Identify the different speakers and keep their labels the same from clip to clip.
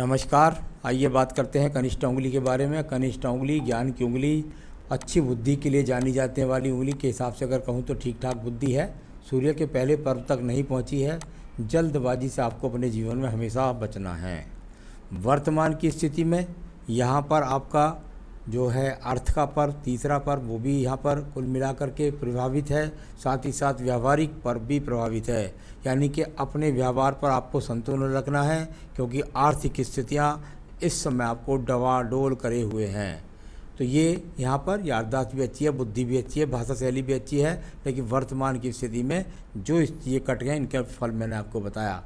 Speaker 1: नमस्कार। आइए बात करते हैं कनिष्ठ उंगली के बारे में। कनिष्ठ उंगली ज्ञान की उंगली, अच्छी बुद्धि के लिए जानी जाने वाली उंगली के हिसाब से अगर कहूँ तो ठीक ठाक बुद्धि है। सूर्य के पहले पर्व तक नहीं पहुँची है। जल्दबाजी से आपको अपने जीवन में हमेशा बचना है। वर्तमान की स्थिति में यहाँ पर आपका जो है अर्थ का पर्व, तीसरा पर्व, वो भी यहाँ पर कुल मिलाकर के प्रभावित है। साथ ही साथ व्यावहारिक पर्व भी प्रभावित है, यानी कि अपने व्यवहार पर आपको संतुलन रखना है, क्योंकि आर्थिक स्थितियाँ इस समय आपको डवाडोल करे हुए हैं। तो ये यहाँ पर याददाश्त भी अच्छी है, बुद्धि भी अच्छी है, भाषा शैली भी अच्छी है, लेकिन वर्तमान की स्थिति में जो ये कट गए इनके फल मैंने आपको बताया।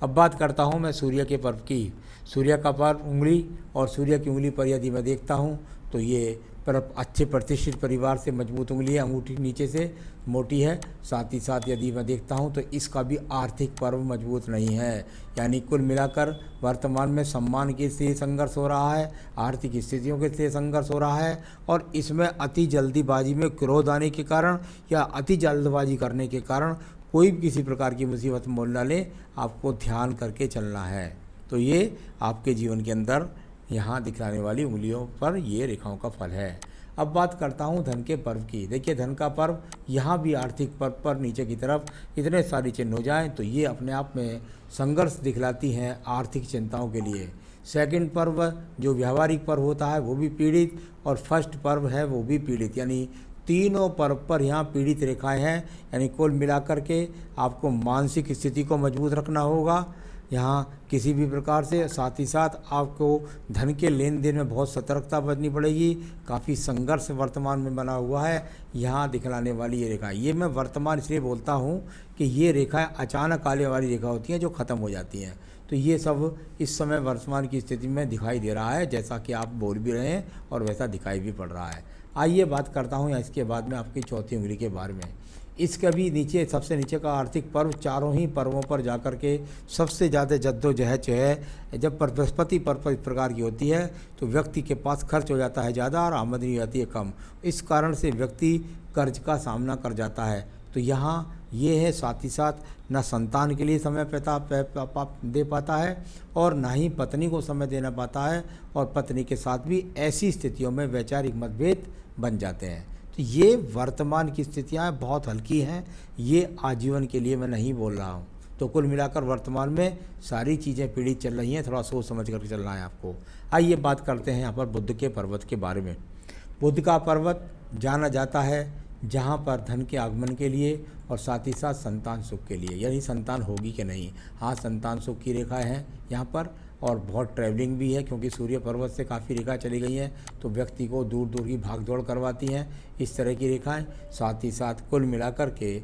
Speaker 1: अब बात करता हूँ मैं सूर्य के पर्व की। सूर्य का पर्व उंगली, और सूर्य की उंगली पर यदि मैं देखता हूँ तो ये पर अच्छे प्रतिष्ठित परिवार से मजबूत उंगली है, अंगूठी नीचे से मोटी है। साथ ही साथ यदि मैं देखता हूँ तो इसका भी आर्थिक पर्व मजबूत नहीं है, यानी कुल मिलाकर वर्तमान में सम्मान के से संघर्ष हो रहा है, आर्थिक स्थितियों के से संघर्ष हो रहा है, और इसमें अति जल्दीबाजी में क्रोध आने के कारण या अति जल्दबाजी करने के कारण कोई भी किसी प्रकार की मुसीबत मोल ना ले। आपको ध्यान करके चलना है। तो ये आपके जीवन के अंदर यहाँ दिखलाने वाली उंगलियों पर ये रेखाओं का फल है। अब बात करता हूँ धन के पर्व की। देखिए, धन का पर्व यहाँ भी आर्थिक पर्व पर नीचे की तरफ इतने सारी चिन्ह हो जाएं तो ये अपने आप में संघर्ष दिखलाती हैं आर्थिक चिंताओं के लिए। सेकंड पर्व जो व्यावहारिक पर्व होता है वो भी पीड़ित, और फर्स्ट पर्व है वो भी पीड़ित, यानी तीनों पर्व पर यहाँ पीड़ित रेखाएं हैं। यानी कुल मिलाकर के आपको मानसिक स्थिति को मजबूत रखना होगा यहाँ किसी भी प्रकार से। साथ ही साथ आपको धन के लेन देन में बहुत सतर्कता बरतनी पड़ेगी। काफ़ी संघर्ष वर्तमान में बना हुआ है यहाँ दिखलाने वाली ये रेखा। ये मैं वर्तमान इसलिए बोलता हूँ कि ये रेखाएं अचानक आने वाली रेखा होती हैं जो ख़त्म हो जाती हैं। तो ये सब इस समय वर्तमान की स्थिति में दिखाई दे रहा है, जैसा कि आप बोल भी रहे हैं और वैसा दिखाई भी पड़ रहा है। आइए बात करता हूँ या इसके बाद में आपकी चौथी उंगली के बारे में। इसका भी नीचे सबसे नीचे का आर्थिक पर्व चारों ही पर्वों पर जाकर के सबसे ज़्यादा जद्दोजहद है। जब बृहस्पति पर्व इस प्रकार की होती है तो व्यक्ति के पास खर्च हो जाता है ज़्यादा और आमदनी हो जाती है कम। इस कारण से व्यक्ति कर्ज का सामना कर जाता है। तो यहाँ ये है, साथ ही साथ ना संतान के लिए समय दे पाता है और ना ही पत्नी को समय देना पाता है, और पत्नी के साथ भी ऐसी स्थितियों में वैचारिक मतभेद बन जाते हैं। तो ये वर्तमान की स्थितियाँ बहुत हल्की हैं, ये आजीवन के लिए मैं नहीं बोल रहा हूँ। तो कुल मिलाकर वर्तमान में सारी चीज़ें पीड़ित चल रही हैं, थोड़ा सोच समझ करके चलना है आपको। आइए बात करते हैं यहाँ पर बुध के पर्वत के बारे में। बुध का पर्वत जाना जाता है जहाँ पर धन के आगमन के लिए और साथ ही साथ संतान सुख के लिए, यानी संतान होगी कि नहीं। हाँ, संतान सुख की रेखाएँ हैं यहाँ पर, और बहुत ट्रैवलिंग भी है, क्योंकि सूर्य पर्वत से काफ़ी रेखा चली गई हैं तो व्यक्ति को दूर दूर की भाग दौड़ करवाती हैं इस तरह की रेखाएं। साथ ही साथ कुल मिलाकर के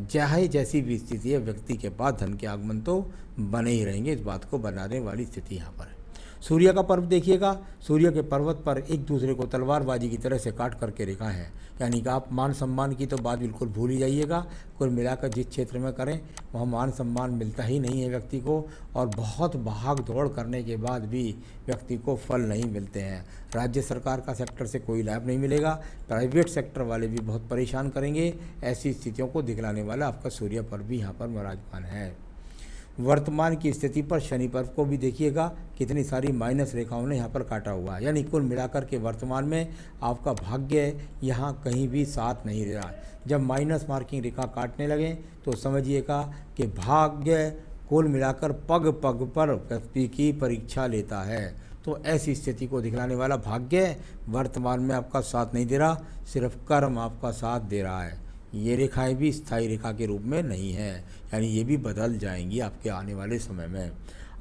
Speaker 1: चाहे जैसी भी स्थिति है, व्यक्ति के पास धन के आगमन तो बने ही रहेंगे, इस बात को बनाने वाली स्थिति यहाँ पर है। सूर्य का पर्व देखिएगा, सूर्य के पर्वत पर एक दूसरे को तलवारबाजी की तरह से काट करके रेखा है, यानी कि आप मान सम्मान की तो बात बिल्कुल भूल ही जाइएगा। कुल मिलाकर जिस क्षेत्र में करें वहाँ मान सम्मान मिलता ही नहीं है व्यक्ति को, और बहुत भाग दौड़ करने के बाद भी व्यक्ति को फल नहीं मिलते हैं। राज्य सरकार का सेक्टर से कोई लाभ नहीं मिलेगा, प्राइवेट सेक्टर वाले भी बहुत परेशान करेंगे। ऐसी स्थितियों को दिखलाने वाला आपका सूर्य पर्व भी यहाँ पर विराजमान है। वर्तमान की स्थिति पर शनि पर्व को भी देखिएगा, कितनी सारी माइनस रेखाओं ने यहाँ पर काटा हुआ है, यानी कुल मिलाकर के वर्तमान में आपका भाग्य यहाँ कहीं भी साथ नहीं दे रहा। जब माइनस मार्किंग रेखा काटने लगे तो समझिएगा कि भाग्य कुल मिलाकर पग पग पर व्यक्ति की परीक्षा लेता है। तो ऐसी स्थिति को दिखलाने वाला भाग्य वर्तमान में आपका साथ नहीं दे रहा, सिर्फ कर्म आपका साथ दे रहा है। ये रेखाएं भी स्थायी रेखा के रूप में नहीं है, यानी ये भी बदल जाएंगी आपके आने वाले समय में।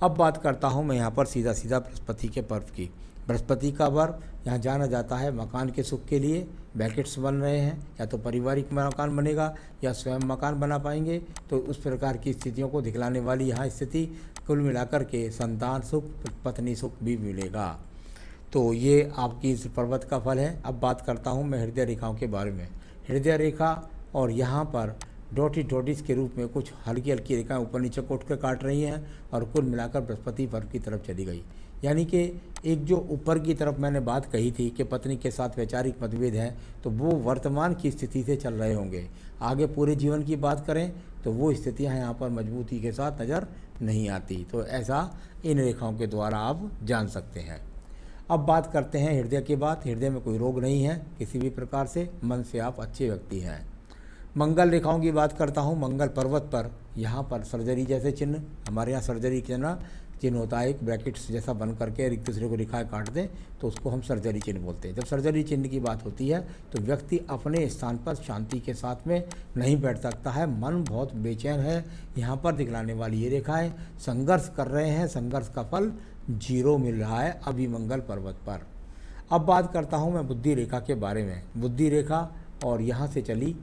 Speaker 1: अब बात करता हूँ मैं यहाँ पर सीधा सीधा बृहस्पति के पर्व की। बृहस्पति का पर्व यहाँ जाना जाता है मकान के सुख के लिए। ब्रैकेट्स बन रहे हैं, या तो पारिवारिक मकान बनेगा या स्वयं मकान बना पाएंगे, तो उस प्रकार की स्थितियों को दिखलाने वाली यहाँ स्थिति। कुल मिलाकर के संतान सुख, पत्नी सुख भी मिलेगा। तो ये आपकी इस पर्वत का फल है। अब बात करता हूँ मैं हृदय रेखाओं के बारे में। हृदय रेखा और यहाँ पर डॉटिस के रूप में कुछ हल्की हल्की रेखाएं ऊपर नीचे कोट कर काट रही हैं, और कुल मिलाकर बृहस्पति पर्व की तरफ चली गई। यानी कि एक जो ऊपर की तरफ मैंने बात कही थी कि पत्नी के साथ वैचारिक मतभेद है, तो वो वर्तमान की स्थिति से चल रहे होंगे। आगे पूरे जीवन की बात करें तो वो स्थितियां यहाँ पर मजबूती के साथ नज़र नहीं आती। तो ऐसा इन रेखाओं के द्वारा आप जान सकते हैं। अब बात करते हैं हृदय की बात। हृदय में कोई रोग नहीं है किसी भी प्रकार से, मन से आप अच्छे व्यक्ति हैं। मंगल रेखाओं की बात करता हूँ। मंगल पर्वत पर यहाँ पर सर्जरी जैसे चिन्ह, हमारे यहाँ सर्जरी के चिन्ह होता है, एक ब्रैकेट्स जैसा बन करके एक दूसरे को रेखाएं काट दें तो उसको हम सर्जरी चिन्ह बोलते हैं। जब सर्जरी चिन्ह की बात होती है तो व्यक्ति अपने स्थान पर शांति के साथ में नहीं बैठ सकता है, मन बहुत बेचैन है। यहाँ पर दिखलाने वाली ये रेखाएं संघर्ष कर रहे हैं, संघर्ष का फल 0 मिल रहा है अभी मंगल पर्वत पर। अब बात करता हूँ मैं बुद्धि रेखा के बारे में। बुद्धि रेखा और यहाँ से चली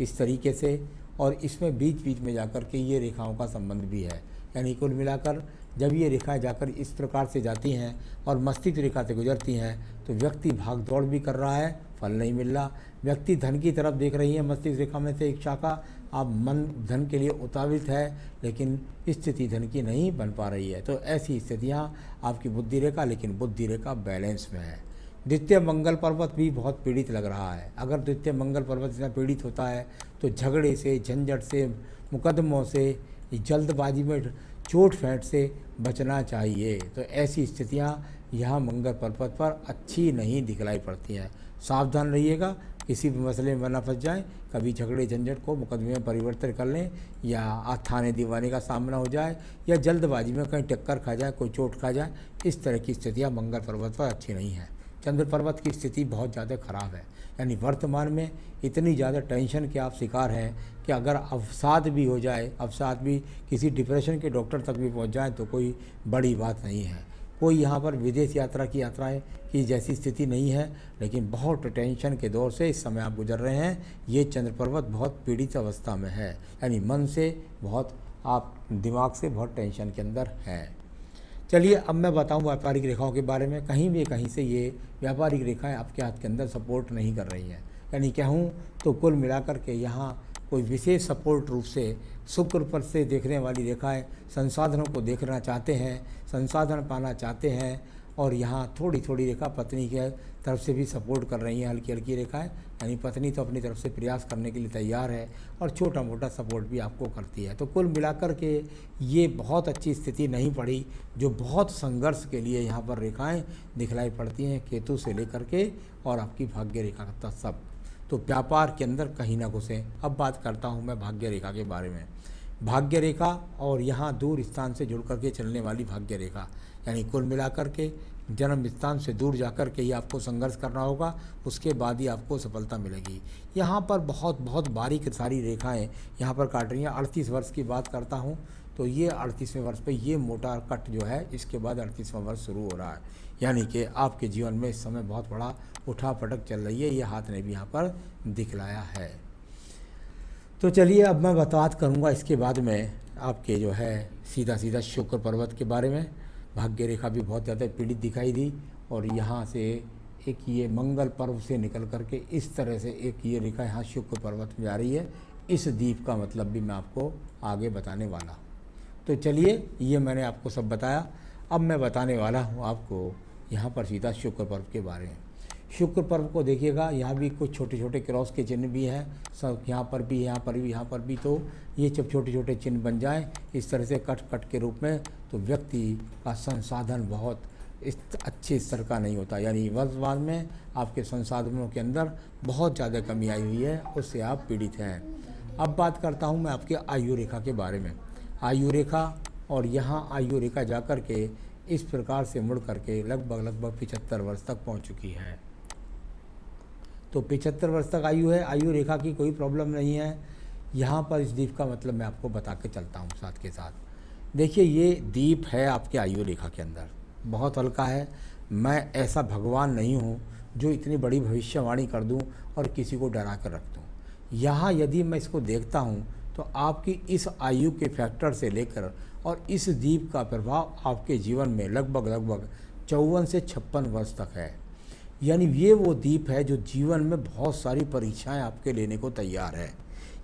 Speaker 1: इस तरीके से, और इसमें बीच बीच में जाकर के ये रेखाओं का संबंध भी है। यानी कुल मिलाकर जब ये रेखाएं जाकर इस प्रकार से जाती हैं और मस्तिष्क रेखा से गुजरती हैं तो व्यक्ति भाग दौड़ भी कर रहा है, फल नहीं मिल रहा। व्यक्ति धन की तरफ देख रही है, मस्तिष्क रेखा में से एक शाखा, अब मन धन के लिए उतावलित है लेकिन स्थिति धन की नहीं बन पा रही है। तो ऐसी स्थितियाँ आपकी बुद्धि रेखा, लेकिन बुद्धि रेखा बैलेंस में है। द्वितीय मंगल पर्वत भी बहुत पीड़ित लग रहा है। अगर द्वितीय मंगल पर्वत इतना पीड़ित होता है तो झगड़े से, झंझट से, मुकदमों से, जल्दबाजी में चोट फेंट से बचना चाहिए। तो ऐसी स्थितियां यहाँ मंगल पर्वत पर अच्छी नहीं दिखलाई पड़ती हैं। सावधान रहिएगा, किसी भी मसले में न फंस जाए, कभी झगड़े झंझट को मुकदमे में परिवर्तन कर लें, या थाने दीवाने का सामना हो जाए, या जल्दबाजी में कहीं टक्कर खा जाए, कोई चोट खा जाए। इस तरह की स्थितियाँ मंगल पर्वत पर अच्छी नहीं हैं। चंद्र पर्वत की स्थिति बहुत ज़्यादा ख़राब है। यानी वर्तमान में इतनी ज़्यादा टेंशन के आप शिकार हैं कि अगर अवसाद भी हो जाए, अवसाद भी किसी डिप्रेशन के डॉक्टर तक भी पहुंच जाए तो कोई बड़ी बात नहीं है। कोई यहाँ पर विदेश यात्रा की यात्राएं की जैसी स्थिति नहीं है, लेकिन बहुत टेंशन के दौर से इस समय आप गुजर रहे हैं। ये चंद्र पर्वत बहुत पीड़ित अवस्था में है, यानी मन से बहुत, आप दिमाग से बहुत टेंशन के अंदर हैं। चलिए अब मैं बताऊं व्यापारिक रेखाओं के बारे में। कहीं से ये व्यापारिक रेखाएं आपके हाथ के अंदर सपोर्ट नहीं कर रही हैं। यानी कहूँ तो कुल मिलाकर के यहाँ कोई विशेष सपोर्ट रूप से शुक्र पर से देखने वाली रेखाएं संसाधनों को देखना चाहते हैं, संसाधन पाना चाहते हैं, और यहाँ थोड़ी थोड़ी रेखा पत्नी के तरफ से भी सपोर्ट कर रही हैं, हल्की हल्की रेखाएं। यानी पत्नी तो अपनी तरफ से प्रयास करने के लिए तैयार है और छोटा मोटा सपोर्ट भी आपको करती है। तो कुल मिलाकर के ये बहुत अच्छी स्थिति नहीं पड़ी, जो बहुत संघर्ष के लिए यहाँ पर रेखाएं दिखलाई पड़ती हैं, केतु से लेकर के और आपकी भाग्य रेखा तक सब। तो व्यापार के अंदर कहीं ना घुसें। अब बात करता हूँ मैं भाग्य रेखा के बारे में। भाग्य रेखा और यहाँ दूर स्थान से जुड़ करके चलने वाली भाग्य रेखा, यानी कुल मिलाकर के जन्म स्थान से दूर जाकर के ही आपको संघर्ष करना होगा, उसके बाद ही आपको सफलता मिलेगी। यहाँ पर बहुत बहुत बारीक सारी रेखाएं यहाँ पर काट रही हैं। 38 वर्ष की बात करता हूँ तो ये 38वें वर्ष पे ये मोटा कट जो है, इसके बाद 38वां वर्ष शुरू हो रहा है। यानी कि आपके जीवन में इस समय बहुत बड़ा उठा पटक चल रही है, ये हाथ ने भी यहाँ पर दिखलाया है। तो चलिए अब मैं बात करूँगा इसके बाद में आपके जो है सीधा शुक्र पर्वत के बारे में। भाग्य रेखा भी बहुत ज़्यादा पीड़ित दिखाई दी, और यहाँ से एक ये मंगल पर्व से निकल करके इस तरह से एक ये रेखा यहाँ शुक्र पर्वत में जा रही है। इस द्वीप का मतलब भी मैं आपको आगे बताने वाला हूँ। तो चलिए ये मैंने आपको सब बताया। अब मैं बताने वाला हूँ आपको यहाँ पर सीधा शुक्र पर्व के बारे में। शुक्र पर्व को देखिएगा, यहाँ भी कुछ छोटे छोटे क्रॉस के चिन्ह भी हैं, सब यहाँ पर भी, यहाँ पर भी, यहाँ पर भी। तो ये जब छोटे छोटे चिन्ह बन जाएं इस तरह से कट कट के रूप में, तो व्यक्ति का संसाधन बहुत इस अच्छे स्तर का नहीं होता। यानी वर्तमान में आपके संसाधनों के अंदर बहुत ज़्यादा कमी आई हुई है, उससे आप पीड़ित हैं। अब बात करता हूँ मैं आपके आयु रेखा के बारे में। आयु रेखा, और यहाँ आयु रेखा जाकर के इस प्रकार से मुड़ करके लगभग 75 वर्ष तक पहुँच चुकी है। तो 75 वर्ष तक आयु है, आयु रेखा की कोई प्रॉब्लम नहीं है। यहाँ पर इस द्वीप का मतलब मैं आपको बता के चलता हूँ साथ के साथ। देखिए ये द्वीप है आपके आयु रेखा के अंदर, बहुत हल्का है। मैं ऐसा भगवान नहीं हूँ जो इतनी बड़ी भविष्यवाणी कर दूँ और किसी को डरा कर रख दूँ। यहाँ यदि मैं इसको देखता हूँ तो आपकी इस आयु के फैक्टर से लेकर और इस द्वीप का प्रभाव आपके जीवन में लगभग 54 से 56 वर्ष तक है। यानी ये वो द्वीप है जो जीवन में बहुत सारी परीक्षाएं आपके लेने को तैयार है।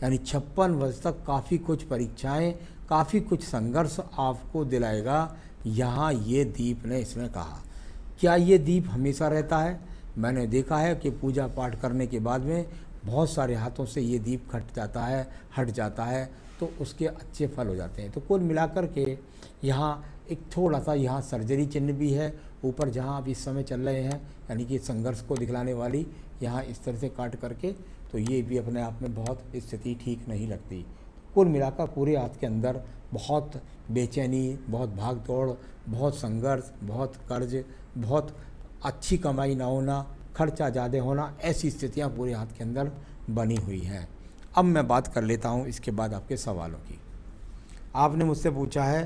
Speaker 1: यानी 56 वर्ष तक काफ़ी कुछ परीक्षाएं, काफ़ी कुछ संघर्ष आपको दिलाएगा यहाँ ये दीप ने इसमें कहा। क्या ये दीप हमेशा रहता है? मैंने देखा है कि पूजा पाठ करने के बाद में बहुत सारे हाथों से ये दीप हट जाता है, तो उसके अच्छे फल हो जाते हैं। तो कुल मिलाकर के यहाँ एक थोड़ा सा यहाँ सर्जरी चिन्ह भी है ऊपर, जहाँ आप इस समय चल रहे हैं, यानी कि संघर्ष को दिखलाने वाली यहाँ इस तरह से काट करके, तो ये भी अपने आप में बहुत स्थिति ठीक नहीं लगती। कुल मिलाकर पूरे हाथ के अंदर बहुत बेचैनी, बहुत भाग दौड़, बहुत संघर्ष, बहुत कर्ज, बहुत अच्छी कमाई ना होना, खर्चा ज़्यादा होना, ऐसी स्थितियाँ पूरे हाथ के अंदर बनी हुई हैं। अब मैं बात कर लेता हूँ इसके बाद आपके सवालों की। आपने मुझसे पूछा है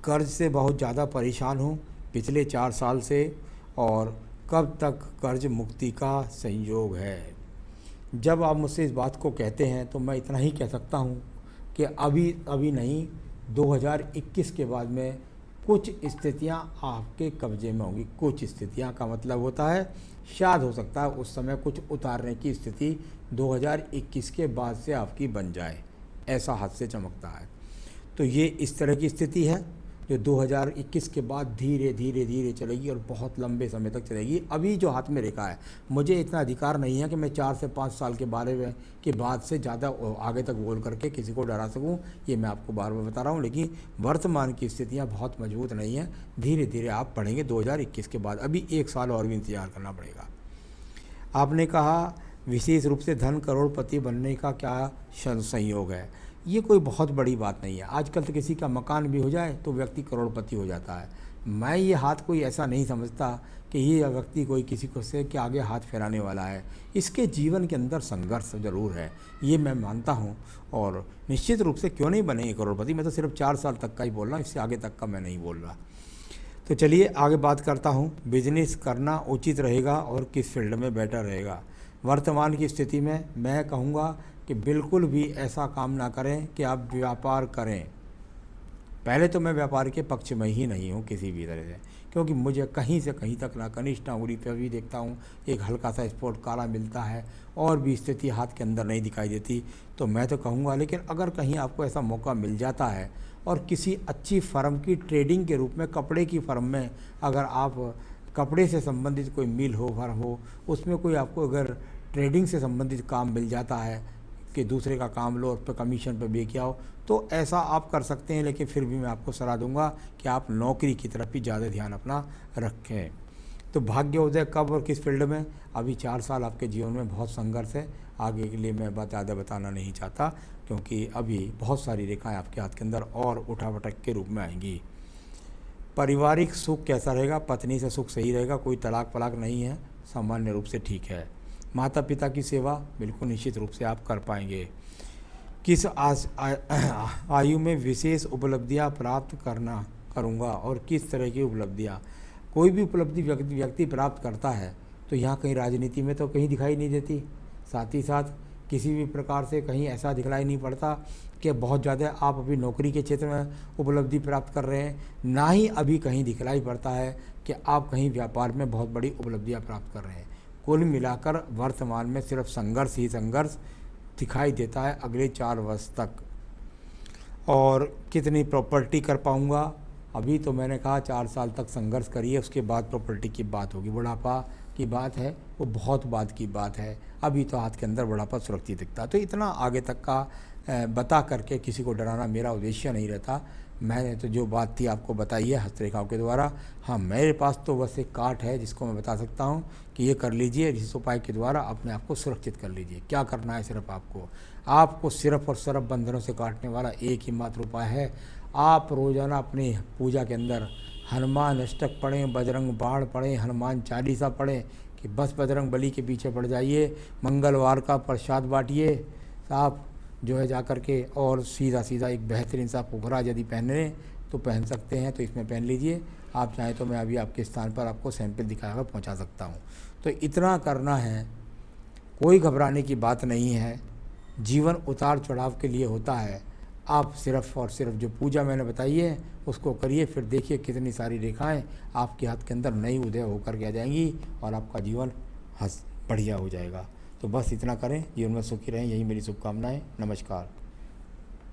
Speaker 1: कर्ज से बहुत ज़्यादा परेशान हूँ पिछले 4 साल से, और कब तक कर्ज मुक्ति का संयोग है। जब आप मुझसे इस बात को कहते हैं तो मैं इतना ही कह सकता हूँ कि अभी नहीं, 2021 के बाद में कुछ स्थितियाँ आपके कब्जे में होंगी। कुछ स्थितियाँ का मतलब होता है शायद हो सकता है उस समय कुछ उतारने की स्थिति 2021 के बाद से आपकी बन जाए, ऐसा हाथ से चमकता है। तो ये इस तरह की स्थिति है जो 2021 के बाद धीरे धीरे चलेगी और बहुत लंबे समय तक चलेगी। अभी जो हाथ में रेखा है, मुझे इतना अधिकार नहीं है कि मैं 4 से 5 साल के बारे में के बाद से ज़्यादा आगे तक बोल करके किसी को डरा सकूं, ये मैं आपको बार बार बता रहा हूं। लेकिन वर्तमान की स्थितियां बहुत मजबूत नहीं हैं, धीरे धीरे आप पढ़ेंगे 2021 के बाद। अभी 1 साल और भी इंतजार करना पड़ेगा। आपने कहा विशेष रूप से धन करोड़पति बनने का क्या संयोग है। ये कोई बहुत बड़ी बात नहीं है। आजकल तो किसी का मकान भी हो जाए तो व्यक्ति करोड़पति हो जाता है। मैं ये हाथ कोई ऐसा नहीं समझता कि ये व्यक्ति कोई किसी को से के आगे हाथ फैलाने वाला है। इसके जीवन के अंदर संघर्ष ज़रूर है, ये मैं मानता हूँ। और निश्चित रूप से क्यों नहीं बनेंगे करोड़पति, मैं तो सिर्फ 4 साल तक का ही बोल रहा हूँ, इससे आगे तक का मैं नहीं बोल रहा। तो चलिए आगे बात करता हूँ। बिजनेस करना उचित रहेगा और किस फील्ड में बेटर रहेगा। वर्तमान की स्थिति में मैं कहूँगा कि बिल्कुल भी ऐसा काम ना करें कि आप व्यापार करें। पहले तो मैं व्यापार के पक्ष में ही नहीं हूँ किसी भी तरह से, क्योंकि मुझे कहीं से कहीं तक ना कनिष्ठ अंगुली पे भी देखता हूँ एक हल्का सा स्पॉट काला मिलता है और भी स्थिति हाथ के अंदर नहीं दिखाई देती। तो मैं तो कहूँगा, लेकिन अगर कहीं आपको ऐसा मौका मिल जाता है और किसी अच्छी फर्म की ट्रेडिंग के रूप में, कपड़े की फर्म में, अगर आप कपड़े से संबंधित कोई मिल हो, फर्म हो, उसमें कोई आपको अगर ट्रेडिंग से संबंधित काम मिल जाता है कि दूसरे का काम लो और उस पर कमीशन पर बेच आओ, तो ऐसा आप कर सकते हैं। लेकिन फिर भी मैं आपको सलाह दूंगा कि आप नौकरी की तरफ ही ज़्यादा ध्यान अपना रखें। तो भाग्योदय कब और किस फील्ड में, अभी 4 साल आपके जीवन में बहुत संघर्ष है। आगे के लिए मैं ज़्यादा बताना नहीं चाहता, क्योंकि अभी बहुत सारी रेखाएँ आपके हाथ के अंदर और उठापटक के रूप में आएंगी। पारिवारिक सुख कैसा रहेगा, पत्नी से सुख सही रहेगा, कोई तलाक पलाक नहीं है, सामान्य रूप से ठीक है। माता पिता की सेवा बिल्कुल निश्चित रूप से आप कर पाएंगे। किस आयु में विशेष उपलब्धियां प्राप्त करूंगा और किस तरह की उपलब्धियां। कोई भी उपलब्धि व्यक्ति प्राप्त करता है तो यहाँ कहीं राजनीति में तो कहीं दिखाई नहीं देती, साथ ही साथ किसी भी प्रकार से कहीं ऐसा दिखलाई नहीं पड़ता कि बहुत ज़्यादा आप अभी नौकरी के क्षेत्र में उपलब्धि प्राप्त कर रहे हैं, ना ही अभी कहीं दिखलाई पड़ता है कि आप कहीं व्यापार में बहुत बड़ी उपलब्धियाँ प्राप्त कर रहे हैं। कुल मिलाकर वर्तमान में सिर्फ संघर्ष ही संघर्ष दिखाई देता है अगले 4 वर्ष तक। और कितनी प्रॉपर्टी कर पाऊंगा, अभी तो मैंने कहा 4 साल तक संघर्ष करिए, उसके बाद प्रॉपर्टी की बात होगी। बुढ़ापा की बात है वो बहुत बाद की बात है, अभी तो हाथ के अंदर बुढ़ापा सुरक्षित दिखता है। तो इतना आगे तक का बता करके किसी को डराना मेरा उद्देश्य नहीं रहता। मैंने तो जो बात थी आपको बताई है हस्तरेखाओं के द्वारा। हाँ, मेरे पास तो बस एक कार्ड है जिसको मैं बता सकता हूँ कि ये कर लीजिए, इस उपाय के द्वारा अपने आप को सुरक्षित कर लीजिए। क्या करना है, सिर्फ आपको सिर्फ और सिर्फ बंधनों से काटने वाला एक ही मात्र उपाय है। आप रोज़ाना अपनी पूजा के अंदर हनुमान अष्टक पढ़ें, बजरंग बाण पढ़ें, हनुमान चालीसा पढ़ें, कि बस बजरंग बली के पीछे पड़ जाइए। मंगलवार का प्रसाद बांटिए आप जो है जा कर के, और सीधा एक बेहतरीन सा पुखरा यदि पहने तो पहन सकते हैं तो इसमें पहन लीजिए। आप चाहें तो मैं अभी आपके स्थान पर आपको सैंपल दिखाकर पहुंचा सकता हूं। तो इतना करना है, कोई घबराने की बात नहीं है। जीवन उतार चढ़ाव के लिए होता है। आप सिर्फ और सिर्फ जो पूजा मैंने बताई है उसको करिए, फिर देखिए कितनी सारी रेखाएं आपके हाथ के अंदर नई उदय होकर के आ जाएंगी और आपका जीवन बढ़िया हो जाएगा। तो बस इतना करें, जीवन में सुखी रहें, यही मेरी शुभकामनाएं। नमस्कार।